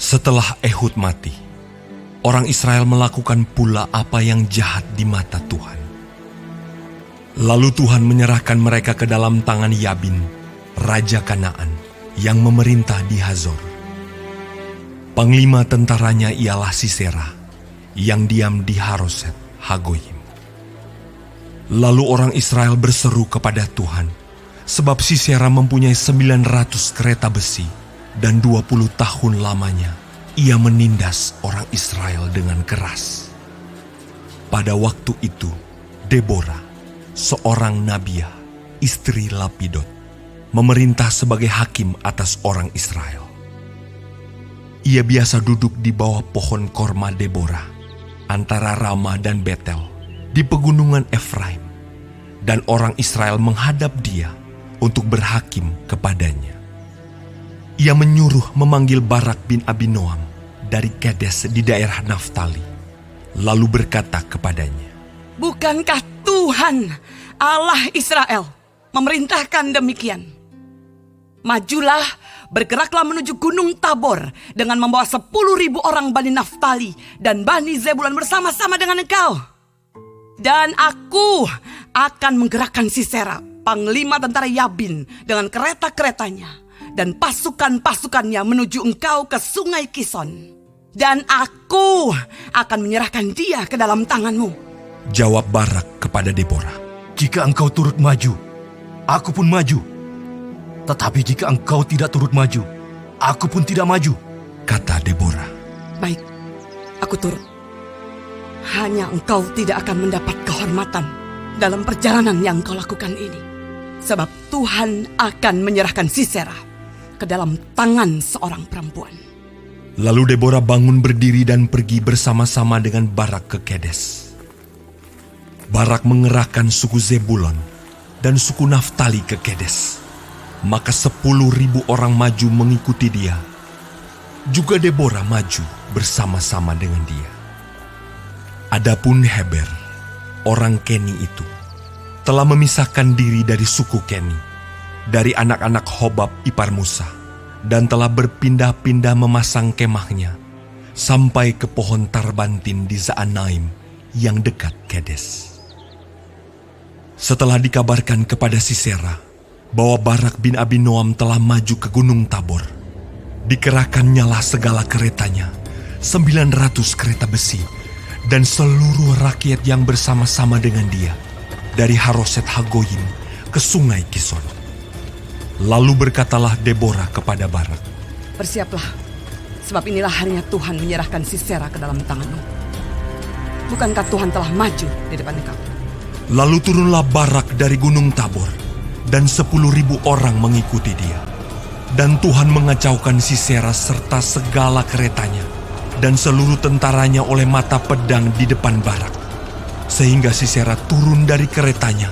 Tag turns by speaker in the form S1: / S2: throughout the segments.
S1: Setelah Ehud mati, orang Israel melakukan pula apa yang jahat di mata Tuhan. Lalu Tuhan menyerahkan mereka ke dalam tangan Yabin, Raja Kanaan, yang memerintah di Hazor. Panglima tentaranya ialah Sisera, yang diam di Haroset Hagoyim. Lalu orang Israel berseru kepada Tuhan, sebab Sisera mempunyai 900 kereta besi, dan 20 tahun lamanya ia menindas orang Israel dengan keras. Pada waktu itu, Deborah, seorang nabiah, istri Lapidot, memerintah sebagai hakim atas orang Israel. Ia biasa duduk di bawah pohon korma Deborah, antara Rama dan Betel, di pegunungan Efraim, dan orang Israel menghadap dia untuk berhakim kepadanya. Ia menyuruh memanggil Barak bin Abinoam dari Kedes di daerah Naftali, lalu berkata kepadanya,
S2: "Bukankah Tuhan Allah Israel memerintahkan demikian? Majulah, bergeraklah menuju Gunung Tabor dengan membawa 10.000 orang Bani Naftali dan Bani Zebulun bersama-sama dengan engkau. Dan aku akan menggerakkan Sisera, panglima tentara Yabin, dengan kereta-keretanya dan pasukan-pasukannya menuju engkau ke sungai Kison. Dan aku akan menyerahkan dia ke dalam tanganmu."
S1: Jawab Barak kepada Deborah,
S3: "Jika engkau turut maju, aku pun maju. Tetapi jika engkau tidak turut maju, aku pun tidak maju,"
S1: kata Deborah.
S2: "Baik, aku turut. Hanya engkau tidak akan mendapat kehormatan dalam perjalanan yang kau lakukan ini. Sebab Tuhan akan menyerahkan Sisera ke dalam tangan seorang perempuan."
S1: Lalu Deborah bangun berdiri dan pergi bersama-sama dengan Barak ke Kedes. Barak mengerahkan suku Zebulon dan suku Naftali ke Kedes. Maka 10.000 orang maju mengikuti dia. Juga Deborah maju bersama-sama dengan dia. Adapun Heber, orang Keni itu, telah memisahkan diri dari suku Keni, dari anak-anak Hobab ipar Musa, dan telah berpindah-pindah memasang kemahnya sampai ke pohon Tarbantin di Zaanaim yang dekat Kedes. Setelah dikabarkan kepada Sisera bahwa Barak bin Abinoam telah maju ke Gunung Tabor, dikerahkannyalah segala keretanya, 900 kereta besi, dan seluruh rakyat yang bersama-sama dengan dia, dari Haroset Hagoyim ke sungai Kison. Lalu berkatalah Deborah kepada Barak,
S2: "Bersiaplah, sebab inilah harinya Tuhan menyerahkan Sisera ke dalam tanganmu. Bukankah Tuhan telah maju di depan engkau?"
S1: Lalu turunlah Barak dari Gunung Tabor, dan 10.000 orang mengikuti dia. Dan Tuhan mengacaukan Sisera serta segala keretanya dan seluruh tentaranya oleh mata pedang di depan Barak, sehingga Sisera turun dari keretanya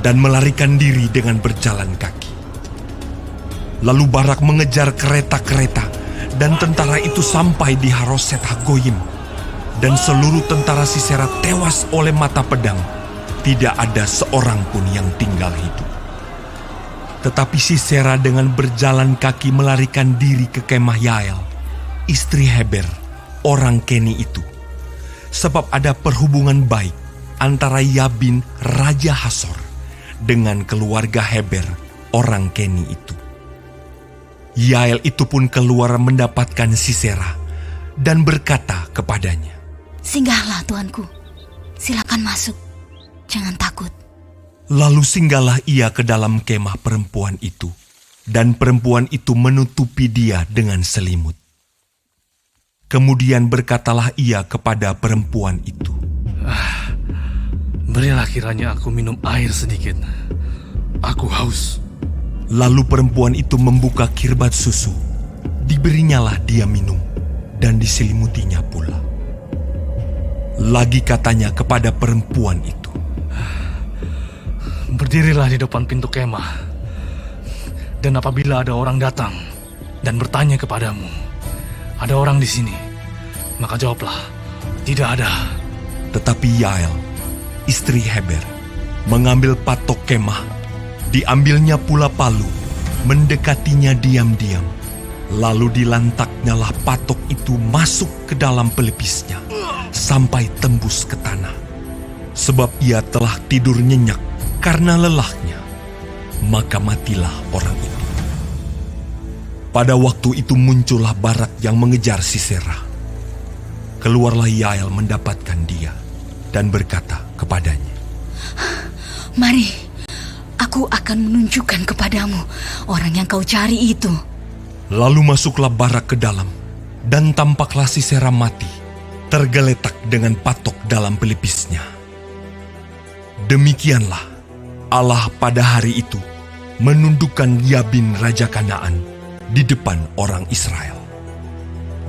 S1: dan melarikan diri dengan berjalan kaki. Lalu Barak mengejar kereta-kereta, dan tentara itu sampai di Haroset Hagoyim, dan seluruh tentara Sisera tewas oleh mata pedang. Tidak ada seorang pun yang tinggal hidup. Tetapi Sisera dengan berjalan kaki melarikan diri ke kemah Yael, istri Heber, orang Keni itu. Sebab ada perhubungan baik antara Yabin, Raja Hasor, dengan keluarga Heber, orang Keni itu. Yael itu pun keluar mendapatkan Sisera dan berkata kepadanya,
S4: "Singgahlah Tuanku, silakan masuk, jangan takut."
S1: Lalu singgahlah ia ke dalam kemah perempuan itu, dan perempuan itu menutupi dia dengan selimut. Kemudian berkatalah ia kepada perempuan itu,
S3: "Berilah kiranya aku minum air sedikit. Aku haus."
S1: Lalu perempuan itu membuka kirbat susu, diberinyalah dia minum, dan diselimutinya pula. Lagi katanya kepada perempuan itu,
S3: "Berdirilah di depan pintu kemah, dan apabila ada orang datang dan bertanya kepadamu, 'Ada orang di sini?' maka jawablah, 'Tidak ada.'"
S1: Tetapi Yael, istri Heber, mengambil patok kemah, diambilnya pula palu, mendekatinya diam-diam, Lalu dilantaknyalah patok itu masuk ke dalam pelipisnya sampai tembus ke tanah. Sebab ia telah tidur nyenyak karena lelahnya. Maka matilah orang itu. Pada waktu itu muncullah Barak yang mengejar Sisera. Keluarlah Yael mendapatkan dia dan berkata kepadanya,
S4: Mari, aku akan menunjukkan kepadamu orang yang kau cari itu.
S1: Lalu masuklah Barak ke dalam, dan tampaklah Sisera mati, tergeletak dengan patok dalam pelipisnya. Demikianlah Allah pada hari itu menundukkan Yabin Raja Kanaan di depan orang Israel.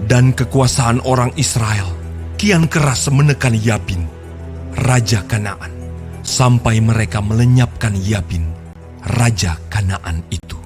S1: Dan kekuasaan orang Israel kian keras menekan Yabin, Raja Kanaan, sampai mereka melenyapkan Yabin, Raja Kanaan itu.